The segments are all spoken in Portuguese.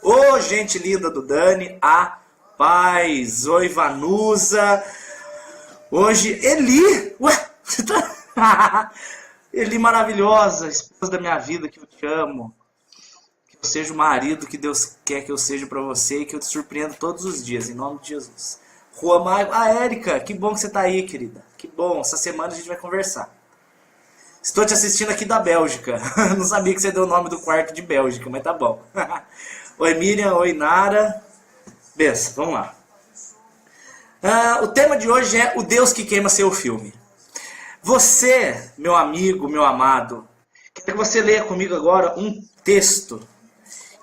Ô, gente linda do Dani, a paz. Oi, Vanusa. Hoje, Eli. Ué, você tá... Eli maravilhosa, esposa da minha vida, que eu te amo. Que eu seja o marido que Deus quer que eu seja pra você e que eu te surpreenda todos os dias, em nome de Jesus. Rua Maio. Ah, Érica, que bom que você tá aí, querida. Que bom, essa semana a gente vai conversar. Estou te assistindo aqui da Bélgica. Não sabia que você deu o nome do quarto de Bélgica, mas tá bom. Oi, Miriam. Oi, Nara. Beleza, vamos lá. O tema de hoje é O Deus que Queima Seu Filme. Você, meu amigo, meu amado, quero que você leia comigo agora um texto,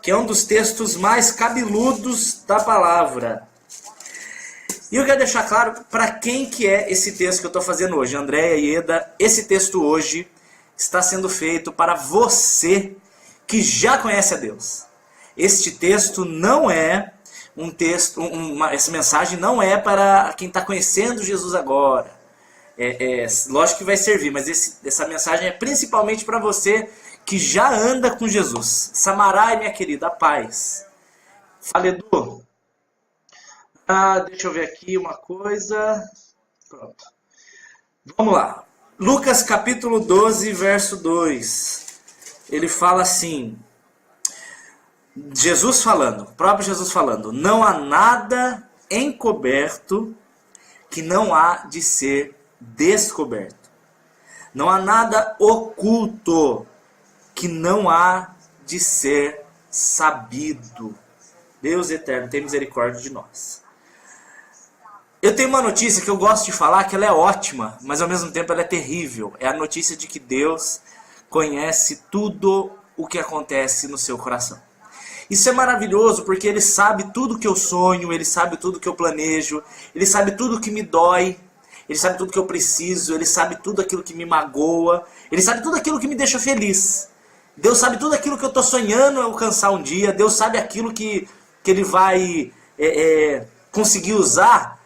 que é um dos textos mais cabeludos da palavra. E eu quero deixar claro para quem que é esse texto que eu estou fazendo hoje. Andréia e Eda, esse texto hoje está sendo feito para você que já conhece a Deus. Este texto não é um texto, essa mensagem não é para quem está conhecendo Jesus agora. Lógico que vai servir, mas essa mensagem é principalmente para você que já anda com Jesus. Samarai, minha querida, a paz. Fala, Edu. Deixa eu ver aqui uma coisa. Pronto. Vamos lá. Lucas capítulo 12, verso 2. Ele fala assim... Jesus falando, o próprio Jesus falando, não há nada encoberto que não há de ser descoberto. Não há nada oculto que não há de ser sabido. Deus eterno, tem misericórdia de nós. Eu tenho uma notícia que eu gosto de falar, que ela é ótima, mas ao mesmo tempo ela é terrível. É a notícia de que Deus conhece tudo o que acontece no seu coração. Isso é maravilhoso porque Ele sabe tudo que eu sonho, Ele sabe tudo que eu planejo, Ele sabe tudo que me dói, Ele sabe tudo que eu preciso, Ele sabe tudo aquilo que me magoa, Ele sabe tudo aquilo que me deixa feliz. Deus sabe tudo aquilo que eu estou sonhando alcançar um dia, Deus sabe aquilo que Ele vai conseguir usar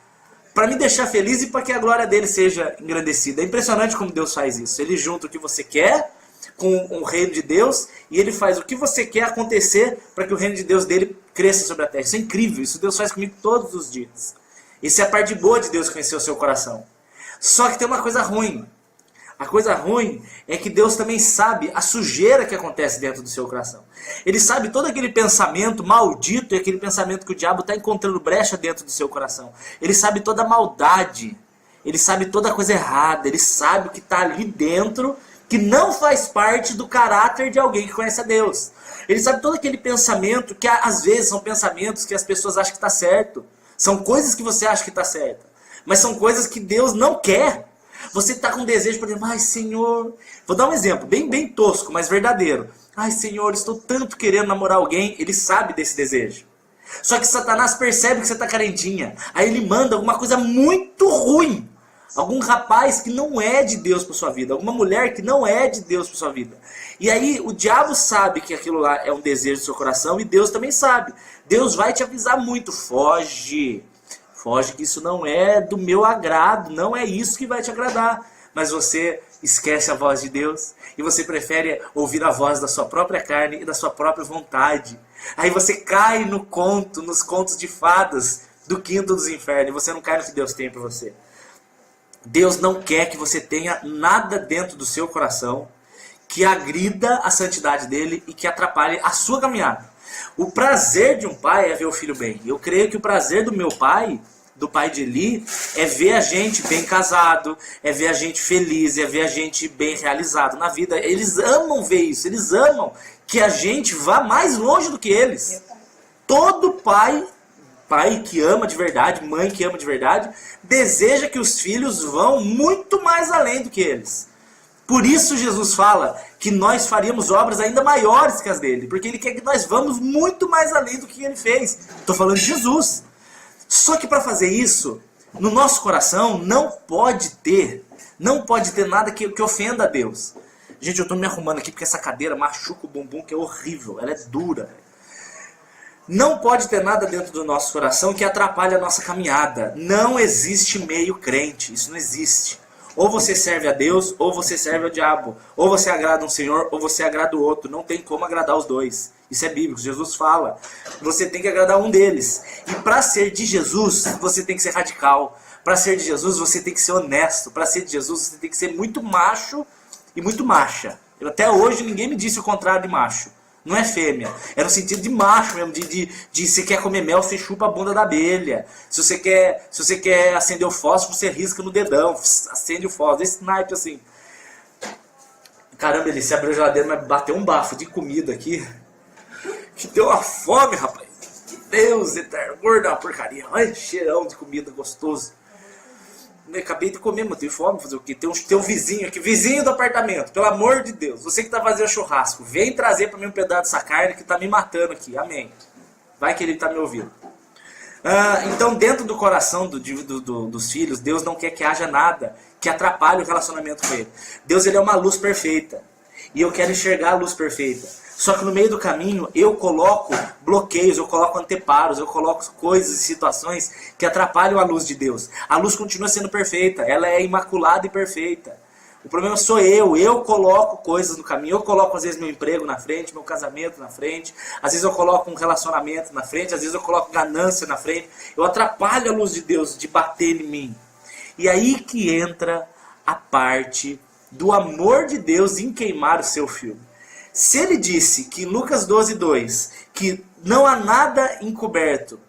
para me deixar feliz e para que a glória dele seja engrandecida. É impressionante como Deus faz isso. Ele junta o que você quer com o reino de Deus e ele faz o que você quer acontecer para que o reino de Deus dele cresça sobre a terra. Isso é incrível, isso Deus faz comigo todos os dias. Isso é a parte boa de Deus conhecer o seu coração. Só que tem uma coisa ruim. A coisa ruim é que Deus também sabe a sujeira que acontece dentro do seu coração. Ele sabe todo aquele pensamento maldito e aquele pensamento que o diabo está encontrando brecha dentro do seu coração. Ele sabe toda a maldade, ele sabe toda a coisa errada, ele sabe o que está ali dentro que não faz parte do caráter de alguém que conhece a Deus. Ele sabe todo aquele pensamento que às vezes são pensamentos que as pessoas acham que está certo. São coisas que você acha que está certa, mas são coisas que Deus não quer. Você está com desejo, por exemplo, ai Senhor, vou dar um exemplo, bem tosco, mas verdadeiro. Ai Senhor, estou tanto querendo namorar alguém, ele sabe desse desejo. Só que Satanás percebe que você está carentinha, aí ele manda alguma coisa muito ruim. Algum rapaz que não é de Deus para sua vida, alguma mulher que não é de Deus para sua vida. E aí o diabo sabe que aquilo lá é um desejo do seu coração e Deus também sabe. Deus vai te avisar muito, foge. Foge que isso não é do meu agrado, não é isso que vai te agradar. Mas você esquece a voz de Deus e você prefere ouvir a voz da sua própria carne e da sua própria vontade. Aí você cai no conto, nos contos de fadas do quinto dos infernos e você não cai no que Deus tem para você. Deus não quer que você tenha nada dentro do seu coração que agrida a santidade dele e que atrapalhe a sua caminhada. O prazer de um pai é ver o filho bem. Eu creio que o prazer do meu pai, do pai de Eli, é ver a gente bem casado, é ver a gente feliz, é ver a gente bem realizado na vida. Eles amam ver isso, eles amam que a gente vá mais longe do que eles. Todo pai que ama de verdade, mãe que ama de verdade, deseja que os filhos vão muito mais além do que eles. Por isso Jesus fala que nós faríamos obras ainda maiores que as dele, porque ele quer que nós vamos muito mais além do que ele fez. Estou falando de Jesus. Só que para fazer isso, no nosso coração não pode ter nada que ofenda a Deus. Gente, eu estou me arrumando aqui porque essa cadeira machuca o bumbum, que é horrível, ela é dura. Não pode ter nada dentro do nosso coração que atrapalhe a nossa caminhada. Não existe meio crente, isso não existe. Ou você serve a Deus, ou você serve ao diabo. Ou você agrada um senhor, ou você agrada o outro. Não tem como agradar os dois. Isso é bíblico, Jesus fala. Você tem que agradar um deles. E para ser de Jesus, você tem que ser radical. Para ser de Jesus, você tem que ser honesto. Para ser de Jesus, você tem que ser muito macho e muito macha. Até hoje ninguém me disse o contrário de macho. Não é fêmea. É no sentido de macho mesmo, de você quer comer mel, você chupa a bunda da abelha. Se você quer acender o fósforo, você risca no dedão, acende o fósforo. Esse naipe assim. Caramba, ele se abriu a geladeira, mas bateu um bafo de comida aqui. Que deu uma fome, rapaz. Deus eterno, gordo é uma porcaria. Ai, cheirão de comida gostoso. Eu acabei de comer, mas tenho fome, fazer o quê? Tem um vizinho aqui, vizinho do apartamento, pelo amor de Deus. Você que tá fazendo churrasco, vem trazer para mim um pedaço dessa carne que tá me matando aqui, amém. Vai que ele tá me ouvindo. Então, dentro do coração dos filhos, Deus não quer que haja nada que atrapalhe o relacionamento com ele. Deus, ele é uma luz perfeita. E eu quero enxergar a luz perfeita. Só que no meio do caminho eu coloco bloqueios, eu coloco anteparos, eu coloco coisas e situações que atrapalham a luz de Deus. A luz continua sendo perfeita, ela é imaculada e perfeita. O problema sou eu coloco coisas no caminho, eu coloco às vezes meu emprego na frente, meu casamento na frente, às vezes eu coloco um relacionamento na frente, às vezes eu coloco ganância na frente, eu atrapalho a luz de Deus de bater em mim. E aí que entra a parte do amor de Deus em queimar o seu filme. Se ele disse que em Lucas 12:2 que não há nada encoberto,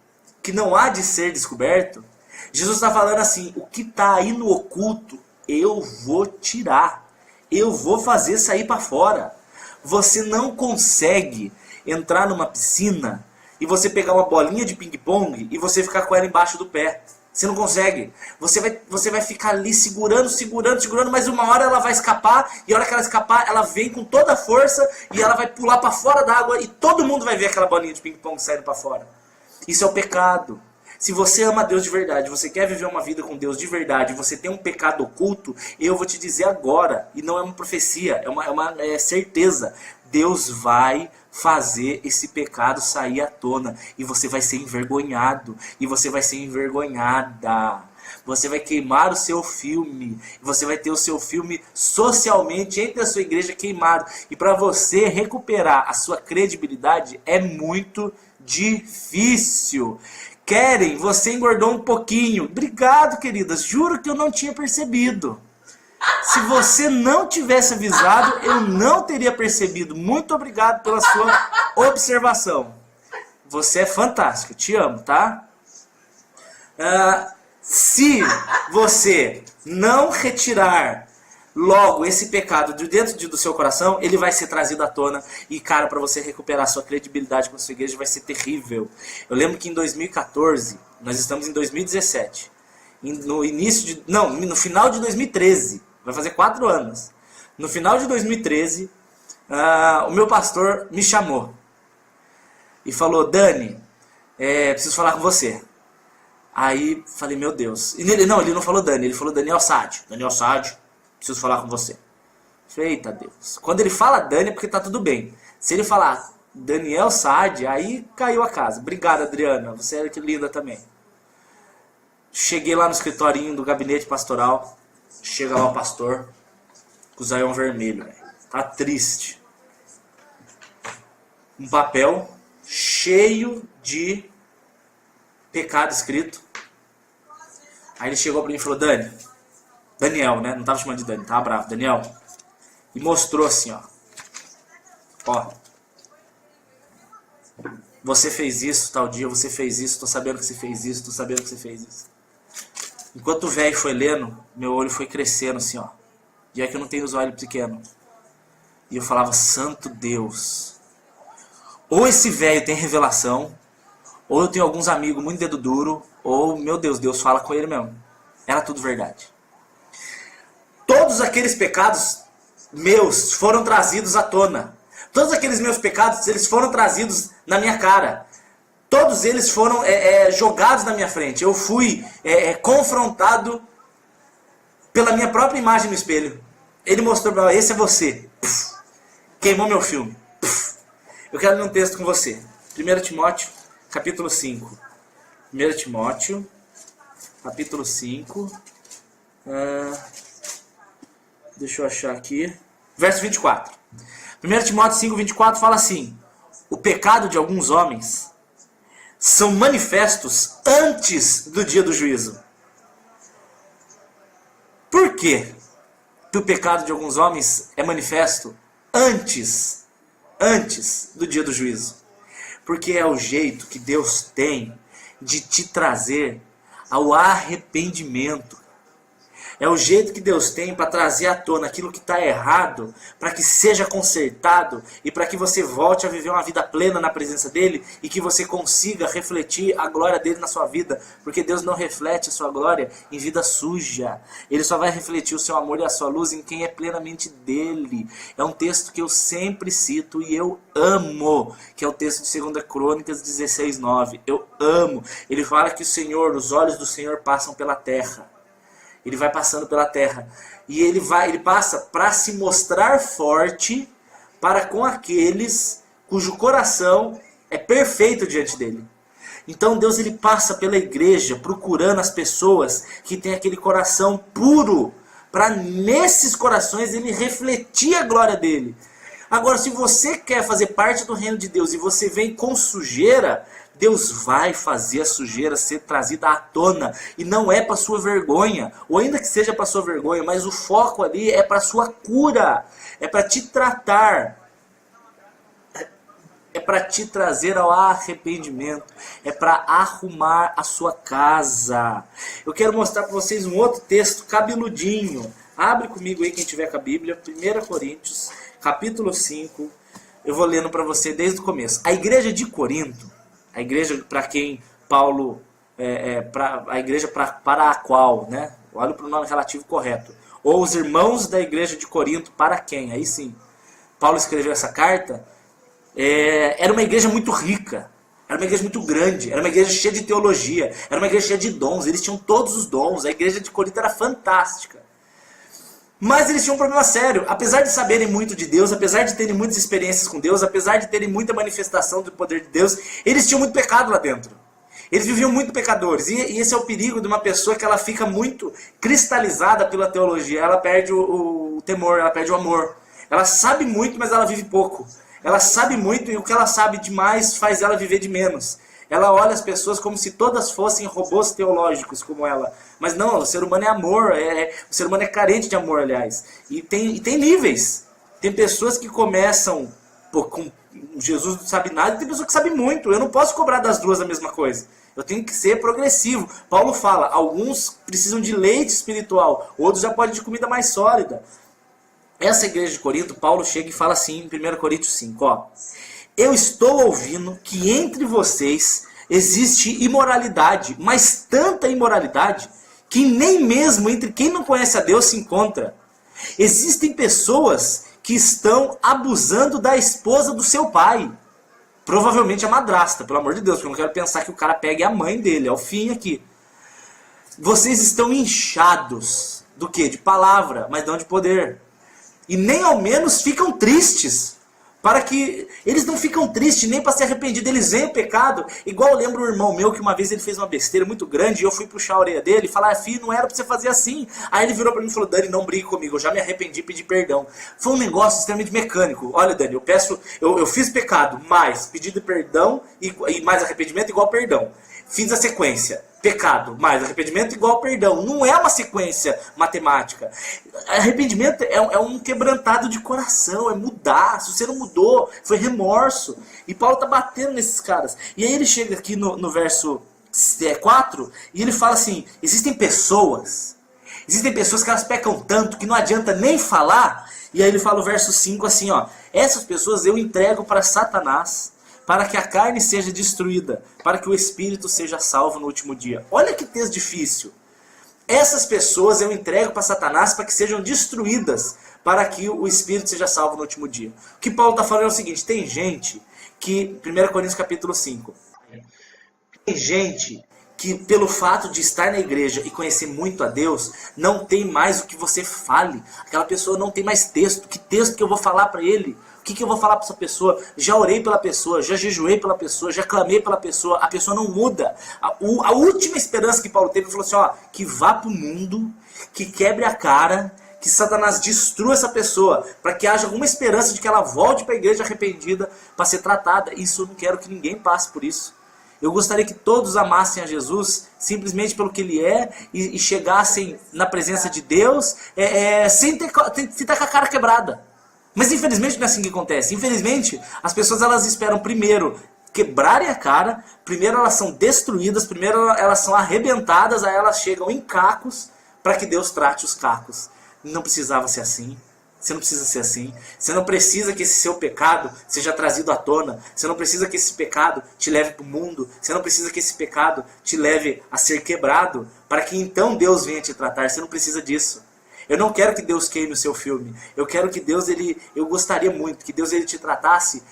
que não há de ser descoberto, Jesus está falando assim, o que está aí no oculto, eu vou tirar. Eu vou fazer sair para fora. Você não consegue entrar numa piscina e você pegar uma bolinha de ping-pong e você ficar com ela embaixo do pé. Você não consegue. Você vai ficar ali segurando, mas uma hora ela vai escapar, e a hora que ela escapar, ela vem com toda a força e ela vai pular para fora da água e todo mundo vai ver aquela bolinha de ping-pong saindo para fora. Isso é o pecado. Se você ama Deus de verdade, você quer viver uma vida com Deus de verdade, você tem um pecado oculto, eu vou te dizer agora, e não é uma profecia, é certeza, Deus vai fazer esse pecado sair à tona, e você vai ser envergonhado, e você vai ser envergonhada. Você vai queimar o seu filme, você vai ter o seu filme socialmente entre a sua igreja queimado. E para você recuperar a sua credibilidade é muito difícil. Keren, você engordou um pouquinho. Obrigado, queridas. Juro que eu não tinha percebido. Se você não tivesse avisado, eu não teria percebido. Muito obrigado pela sua observação. Você é fantástico. Te amo, tá? Se você não retirar logo esse pecado de dentro do seu coração, ele vai ser trazido à tona. E, cara, para você recuperar sua credibilidade com a sua igreja vai ser terrível. Eu lembro que em 2014, nós estamos em 2017. No final de 2013, vai fazer 4 anos. No final de 2013, o meu pastor me chamou e falou: Dani, preciso falar com você. Aí falei: meu Deus. Ele não falou Dani, ele falou Daniel Sade. Daniel Sade, preciso falar com você. Falei: eita Deus. Quando ele fala Dani é porque tá tudo bem. Se ele falar Daniel Sade, aí caiu a casa. Obrigado, Adriana, você é que linda também. Cheguei lá no escritorinho do gabinete pastoral. Chega lá o pastor com o zaião vermelho, véio. Tá triste. Um papel cheio de pecado escrito. Aí ele chegou pra mim e falou: Daniel, né? Não tava chamando de Dani, tava bravo. Daniel. E mostrou assim, ó. Ó. Você fez isso tal dia, você fez isso, tô sabendo que você fez isso, tô sabendo que você fez isso. Enquanto o velho foi lendo, meu olho foi crescendo assim, ó. E é que eu não tenho os olhos pequenos. E eu falava: santo Deus. Ou esse velho tem revelação, ou eu tenho alguns amigos muito dedo duro, ou, meu Deus, Deus fala com ele mesmo. Era tudo verdade. Todos aqueles pecados meus foram trazidos à tona. Todos aqueles meus pecados, eles foram trazidos na minha cara. Todos eles foram jogados na minha frente. Eu fui confrontado pela minha própria imagem no espelho. Ele mostrou para mim: esse é você. Puf, queimou meu filme. Puf. Eu quero ler um texto com você. 1 Timóteo, capítulo 5. 1 Timóteo, capítulo 5. Deixa eu achar aqui. Verso 24. 1 Timóteo 5, 24 fala assim: o pecado de alguns homens são manifestos antes do dia do juízo. Por quê que o pecado de alguns homens é manifesto antes do dia do juízo? Porque é o jeito que Deus tem de te trazer ao arrependimento. É o jeito que Deus tem para trazer à tona aquilo que está errado, para que seja consertado e para que você volte a viver uma vida plena na presença dEle e que você consiga refletir a glória dEle na sua vida. Porque Deus não reflete a sua glória em vida suja. Ele só vai refletir o seu amor e a sua luz em quem é plenamente dEle. É um texto que eu sempre cito e eu amo, que é o texto de 2 Crônicas 16:9. Eu amo. Ele fala que os olhos do Senhor passam pela terra. Ele vai passando pela terra. E ele passa para se mostrar forte para com aqueles cujo coração é perfeito diante dele. Então Deus ele passa pela igreja procurando as pessoas que têm aquele coração puro, para nesses corações ele refletir a glória dele. Agora, se você quer fazer parte do reino de Deus e você vem com sujeira, Deus vai fazer a sujeira ser trazida à tona. E não é para sua vergonha, ou ainda que seja para sua vergonha, mas o foco ali é para sua cura. É para te tratar. É para te trazer ao arrependimento. É para arrumar a sua casa. Eu quero mostrar para vocês um outro texto cabeludinho. Abre comigo aí quem tiver com a Bíblia. 1 Coríntios, capítulo 5. Eu vou lendo para você desde o começo. A igreja de Corinto, a igreja para quem Paulo, a igreja para a qual, né? Olha para o nome relativo correto. Ou os irmãos da igreja de Corinto, para quem? Aí sim, Paulo escreveu essa carta. Era uma igreja muito rica, era uma igreja muito grande, era uma igreja cheia de teologia, era uma igreja cheia de dons, eles tinham todos os dons, a igreja de Corinto era fantástica. Mas eles tinham um problema sério. Apesar de saberem muito de Deus, apesar de terem muitas experiências com Deus, apesar de terem muita manifestação do poder de Deus, eles tinham muito pecado lá dentro. Eles viviam muito pecadores. E esse é o perigo de uma pessoa que ela fica muito cristalizada pela teologia. Ela perde o temor, ela perde o amor. Ela sabe muito, mas ela vive pouco. Ela sabe muito e o que ela sabe demais faz ela viver de menos. Ela olha as pessoas como se todas fossem robôs teológicos como ela. Mas não, o ser humano é amor. O ser humano é carente de amor, aliás. E tem níveis. Tem pessoas que começam com Jesus não sabe nada e tem pessoas que sabem muito. Eu não posso cobrar das duas a mesma coisa. Eu tenho que ser progressivo. Paulo fala, alguns precisam de leite espiritual, outros já podem de comida mais sólida. Essa igreja de Corinto, Paulo chega e fala assim em 1 Coríntios 5, ó. Eu estou ouvindo que entre vocês existe imoralidade, mas tanta imoralidade que nem mesmo entre quem não conhece a Deus se encontra. Existem pessoas que estão abusando da esposa do seu pai. Provavelmente a madrasta, pelo amor de Deus, porque eu não quero pensar que o cara pegue a mãe dele, é o fim aqui. Vocês estão inchados do quê? De palavra, mas não de poder. E nem ao menos ficam tristes. Para que eles não ficam tristes nem para se arrepender, eles veem o pecado. Igual eu lembro um irmão meu que uma vez ele fez uma besteira muito grande e eu fui puxar a orelha dele e falar, filho, não era para você fazer assim. Aí ele virou para mim e falou, Dani, não brigue comigo, eu já me arrependi e pedi perdão. Foi um negócio extremamente mecânico. Olha, Dani, eu fiz pecado, mais pedido de perdão e mais arrependimento igual perdão. Fiz a sequência. Pecado mais arrependimento igual perdão. Não é uma sequência matemática. Arrependimento é um quebrantado de coração, é mudar. Se você não mudou, foi remorso. E Paulo está batendo nesses caras. E aí ele chega aqui no verso 4 e ele fala assim, existem pessoas que elas pecam tanto que não adianta nem falar. E aí ele fala o verso 5 assim, ó, essas pessoas eu entrego para Satanás, para que a carne seja destruída, para que o espírito seja salvo no último dia. Olha que texto difícil. Essas pessoas eu entrego para Satanás para que sejam destruídas, para que o espírito seja salvo no último dia. O que Paulo está falando é o seguinte, tem gente que, 1 Coríntios capítulo 5, tem gente que pelo fato de estar na igreja e conhecer muito a Deus, não tem mais o que você fale. Aquela pessoa não tem mais texto. Que texto que eu vou falar para ele? O que eu vou falar para essa pessoa? Já orei pela pessoa, já jejuei pela pessoa, já clamei pela pessoa. A pessoa não muda. A última esperança que Paulo teve, ele falou assim, ó, que vá para o mundo, que quebre a cara, que Satanás destrua essa pessoa, para que haja alguma esperança de que ela volte para a igreja arrependida para ser tratada. Isso eu não quero que ninguém passe por isso. Eu gostaria que todos amassem a Jesus simplesmente pelo que Ele é e chegassem na presença de Deus sem estar com a cara quebrada. Mas infelizmente não é assim que acontece. Infelizmente as pessoas elas esperam primeiro quebrarem a cara, primeiro elas são destruídas, primeiro elas são arrebentadas, aí elas chegam em cacos para que Deus trate os cacos. Não precisava ser assim. Você não precisa ser assim. Você não precisa que esse seu pecado seja trazido à tona. Você não precisa que esse pecado te leve para o mundo. Você não precisa que esse pecado te leve a ser quebrado, para que então Deus venha te tratar. Você não precisa disso. Eu não quero que Deus queime o seu filme. Eu quero que Deus, eu gostaria muito que Deus ele te tratasse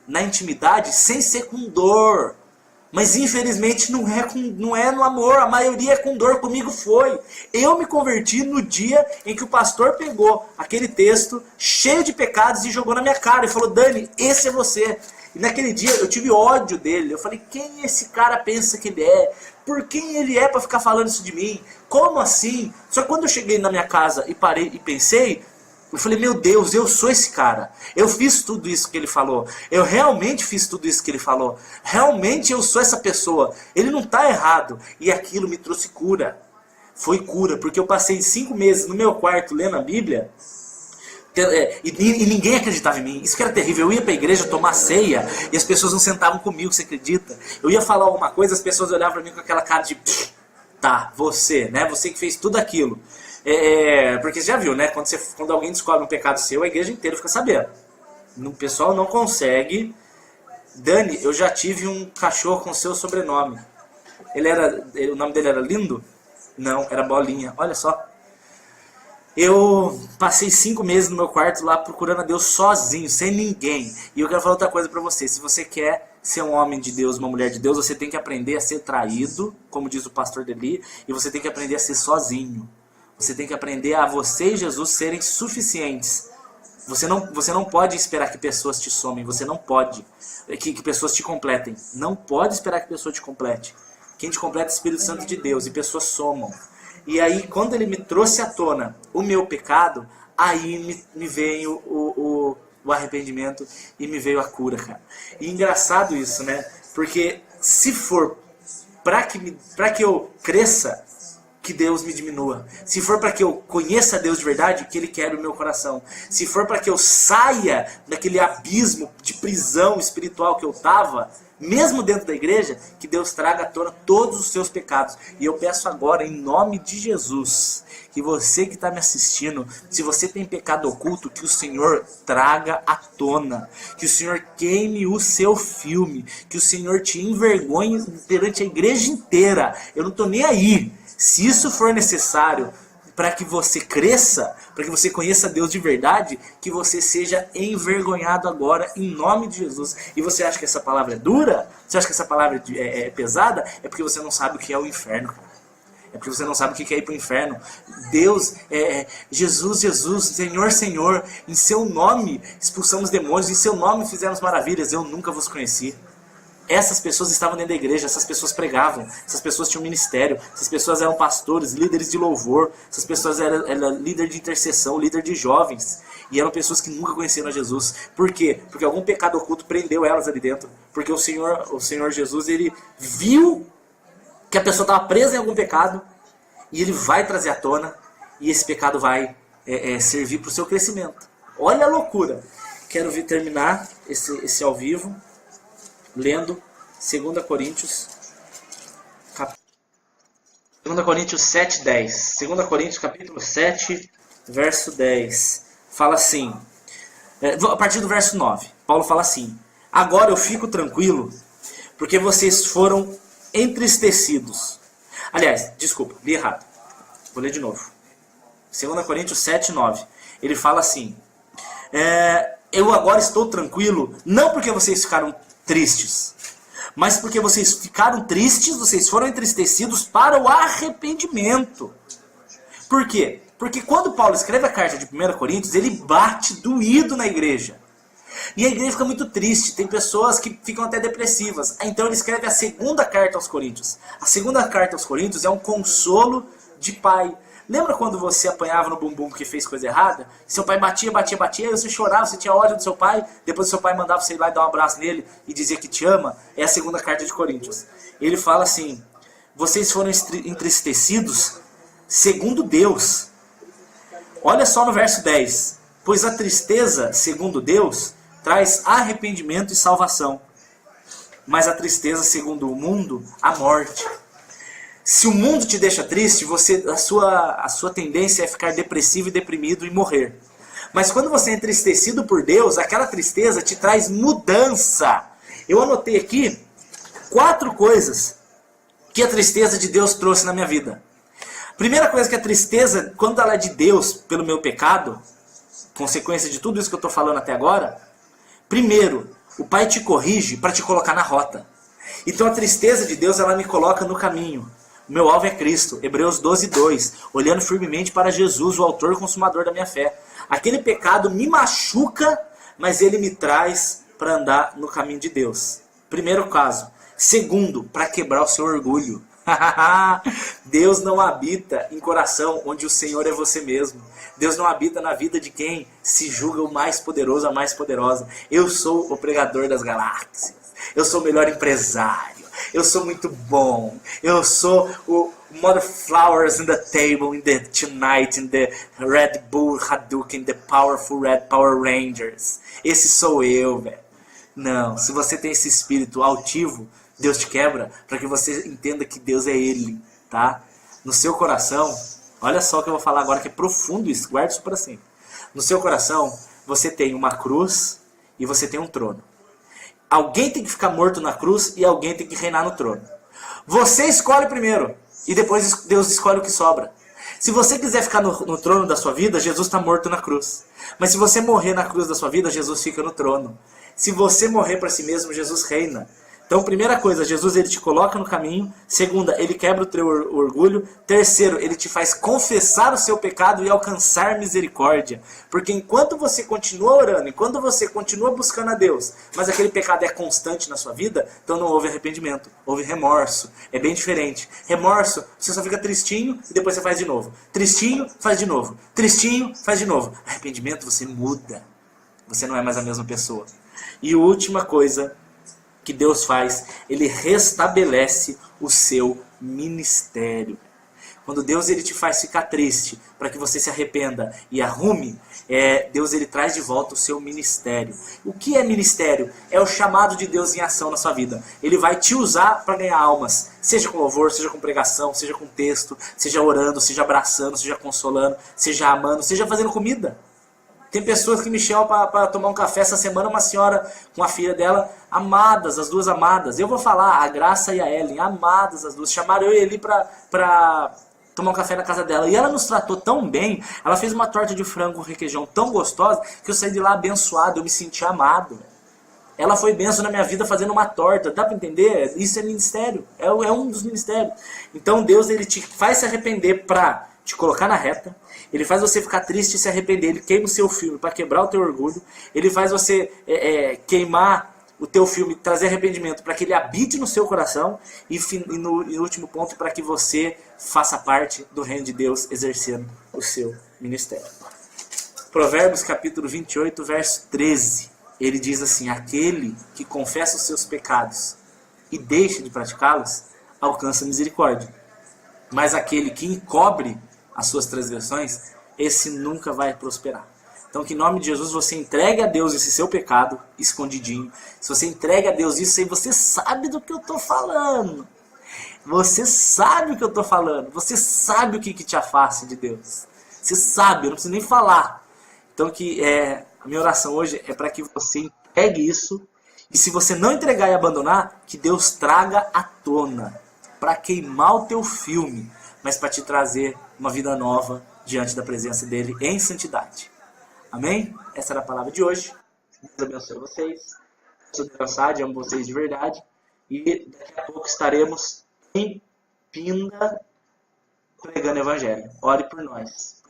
na intimidade sem ser com dor. Mas infelizmente não é no amor, a maioria é com dor, comigo foi. Eu me converti no dia em que o pastor pegou aquele texto cheio de pecados e jogou na minha cara e falou: Dani, esse é você. E naquele dia eu tive ódio dele. Eu falei: quem esse cara pensa que ele é? Por quem ele é para ficar falando isso de mim? Como assim? Só que quando eu cheguei na minha casa e parei e pensei, eu falei: meu Deus, eu sou esse cara. Eu fiz tudo isso que ele falou. Eu realmente fiz tudo isso que ele falou. Realmente eu sou essa pessoa. Ele não está errado. E aquilo me trouxe cura. Foi cura, porque eu passei 5 meses no meu quarto lendo a Bíblia. E ninguém acreditava em mim. Isso que era terrível. Eu ia para a igreja tomar ceia e as pessoas não sentavam comigo, você acredita? Eu ia falar alguma coisa, as pessoas olhavam para mim com aquela cara de tá, você, né? Você que fez tudo aquilo. Porque você já viu, né? Quando alguém descobre um pecado seu, a igreja inteira fica sabendo. O pessoal não consegue. Dani, eu já tive um cachorro com seu sobrenome. O nome dele era Lindo? Não, era Bolinha. Olha só. Eu passei 5 meses no meu quarto lá procurando a Deus sozinho, sem ninguém. E eu quero falar outra coisa pra você. Se você quer ser um homem de Deus, uma mulher de Deus, você tem que aprender a ser traído, como diz o pastor Deli, e você tem que aprender a ser sozinho. Você tem que aprender a você e Jesus serem suficientes. Você não pode esperar que pessoas te somem. Você não pode. Que pessoas te completem. Não pode esperar que pessoa te complete. Quem te completa é o Espírito Santo de Deus. E pessoas somam. E aí, quando ele me trouxe à tona o meu pecado, aí me veio o arrependimento e me veio a cura, cara. E engraçado isso, né? Porque se for para que eu cresça, que Deus me diminua. Se for para que eu conheça Deus de verdade, que Ele quebre o meu coração. Se for para que eu saia daquele abismo de prisão espiritual que eu estava, mesmo dentro da igreja, que Deus traga à tona todos os seus pecados. E eu peço agora, em nome de Jesus, que você que está me assistindo, se você tem pecado oculto, que o Senhor traga à tona. Que o Senhor queime o seu filme. Que o Senhor te envergonhe perante a igreja inteira. Eu não estou nem aí. Se isso for necessário para que você cresça, para que você conheça Deus de verdade, que você seja envergonhado agora, em nome de Jesus. E você acha que essa palavra é dura? Você acha que essa palavra é pesada? É porque você não sabe o que é o inferno, cara. É porque você não sabe o que é ir para o inferno. Deus, Jesus, Senhor, Senhor, em seu nome expulsamos demônios, em seu nome fizemos maravilhas, eu nunca vos conheci. Essas pessoas estavam dentro da igreja, essas pessoas pregavam, essas pessoas tinham ministério, essas pessoas eram pastores, líderes de louvor, essas pessoas eram líder de intercessão, líder de jovens, e eram pessoas que nunca conheceram a Jesus. Por quê? Porque algum pecado oculto prendeu elas ali dentro. Porque o Senhor Jesus, ele viu que a pessoa estava presa em algum pecado, e ele vai trazer à tona, e esse pecado vai servir para o seu crescimento. Olha a loucura! Quero terminar esse ao vivo lendo 2 Coríntios 7:10. 2 Coríntios capítulo 7, verso 10. Fala assim, a partir do verso 9, Paulo fala assim: agora eu fico tranquilo, porque vocês foram entristecidos. Aliás, desculpa, li errado. Vou ler de novo. 2 Coríntios 7, 9. Ele fala assim: eu agora estou tranquilo, não porque vocês ficaram tristes, mas porque vocês ficaram tristes, vocês foram entristecidos para o arrependimento. Por quê? Porque quando Paulo escreve a carta de 1 Coríntios, ele bate doído na igreja. E a igreja fica muito triste, tem pessoas que ficam até depressivas. Então ele escreve a segunda carta aos Coríntios. A segunda carta aos Coríntios é um consolo de pai. Lembra quando você apanhava no bumbum porque fez coisa errada? Seu pai batia, aí você chorava, você tinha ódio do seu pai, depois seu pai mandava você ir lá e dar um abraço nele e dizer que te ama? É a segunda carta de Coríntios. Ele fala assim, vocês foram entristecidos segundo Deus. Olha só no verso 10. Pois a tristeza, segundo Deus, traz arrependimento e salvação. Mas a tristeza, segundo o mundo, a morte. Se o mundo te deixa triste, a sua tendência é ficar depressivo e deprimido e morrer. Mas quando você é entristecido por Deus, aquela tristeza te traz mudança. Eu anotei aqui 4 coisas que a tristeza de Deus trouxe na minha vida. Primeira coisa que a tristeza, quando ela é de Deus pelo meu pecado, consequência de tudo isso que eu estou falando até agora, primeiro, o Pai te corrige para te colocar na rota. Então a tristeza de Deus, ela me coloca no caminho. O meu alvo é Cristo, Hebreus 12:2, olhando firmemente para Jesus, o autor e consumador da minha fé. Aquele pecado me machuca, mas ele me traz para andar no caminho de Deus. Primeiro caso. Segundo, para quebrar o seu orgulho. Deus não habita em coração onde o Senhor é você mesmo. Deus não habita na vida de quem se julga o mais poderoso, a mais poderosa. Eu sou o pregador das galáxias. Eu sou o melhor empresário. Eu sou muito bom. Eu sou o Mother Flowers in the table in the tonight in the Red Bull Hadouken, the powerful Red Power Rangers. Esse sou eu, velho. Não, se você tem esse espírito altivo, Deus te quebra para que você entenda que Deus é Ele, tá? No seu coração, olha só o que eu vou falar agora que é profundo isso, guarde isso para sempre. No seu coração, você tem uma cruz e você tem um trono. Alguém tem que ficar morto na cruz e alguém tem que reinar no trono. Você escolhe primeiro e depois Deus escolhe o que sobra. Se você quiser ficar no trono da sua vida, Jesus está morto na cruz. Mas se você morrer na cruz da sua vida, Jesus fica no trono. Se você morrer para si mesmo, Jesus reina. Então, primeira coisa, Jesus ele te coloca no caminho. Segunda, ele quebra o teu orgulho. Terceiro, ele te faz confessar o seu pecado e alcançar misericórdia. Porque enquanto você continua orando, enquanto você continua buscando a Deus, mas aquele pecado é constante na sua vida, então não houve arrependimento, houve remorso. É bem diferente. Remorso, você só fica tristinho e depois você faz de novo. Tristinho, faz de novo. Tristinho, faz de novo. Arrependimento, você muda. Você não é mais a mesma pessoa. E a última coisa que Deus faz, ele restabelece o seu ministério. Quando Deus ele te faz ficar triste, para que você se arrependa e arrume, Deus ele traz de volta o seu ministério. O que é ministério? É o chamado de Deus em ação na sua vida. Ele vai te usar para ganhar almas, seja com louvor, seja com pregação, seja com texto, seja orando, seja abraçando, seja consolando, seja amando, seja fazendo comida. Tem pessoas que me chamam para tomar um café. Essa semana uma senhora com a filha dela, amadas, as duas amadas. Eu vou falar, a Graça e a Ellen, amadas as duas. Chamaram eu e Eli para tomar um café na casa dela. E ela nos tratou tão bem. Ela fez uma torta de frango com requeijão tão gostosa que eu saí de lá abençoado, eu me senti amado. Ela foi bênção na minha vida fazendo uma torta. Dá para entender? Isso é ministério. É um dos ministérios. Então Deus ele te faz se arrepender para te colocar na reta. Ele faz você ficar triste e se arrepender. Ele queima o seu filme para quebrar o teu orgulho. Ele faz você queimar o teu filme, trazer arrependimento para que ele habite no seu coração. E no último ponto, para que você faça parte do reino de Deus, exercendo o seu ministério. Provérbios capítulo 28, verso 13. Ele diz assim: aquele que confessa os seus pecados e deixa de praticá-los, alcança misericórdia. Mas aquele que encobre as suas transgressões, esse nunca vai prosperar. Então que em nome de Jesus você entregue a Deus esse seu pecado escondidinho. Se você entrega a Deus isso aí, você sabe do que eu estou falando. Você sabe o que eu estou falando. Você sabe o que te afasta de Deus. Você sabe, eu não preciso nem falar. Então a minha oração hoje é para que você entregue isso. E se você não entregar e abandonar, que Deus traga à tona. Para queimar o teu filme, mas para te trazer uma vida nova diante da presença dele em santidade. Amém? Essa era a palavra de hoje. Deus abençoe vocês. Sou descansado, amo vocês de verdade. E daqui a pouco estaremos em Pinda pregando o evangelho. Ore por nós.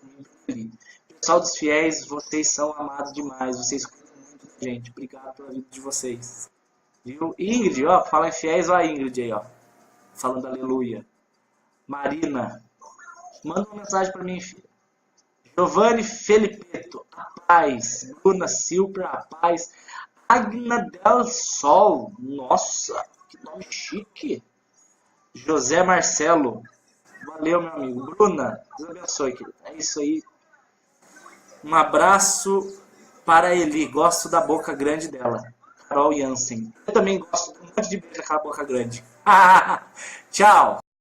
Pessoal dos fiéis, vocês são amados demais. Vocês cuidam muito da gente. Obrigado pela vida de vocês. Viu? Ingrid, ó, fala em fiéis, ó a Ingrid aí, ó. Falando aleluia. Marina, Manda uma mensagem para mim, filha. Giovanni Felipeto, a paz. Bruna Silva, a paz. Agna del Sol, nossa, que nome chique. José Marcelo, valeu, meu amigo. Bruna, Deus abençoe, querido. É isso aí. Um abraço para a Eli, gosto da boca grande dela. Carol Jansen. Eu também gosto de um monte de beijo daquela boca grande. Tchau!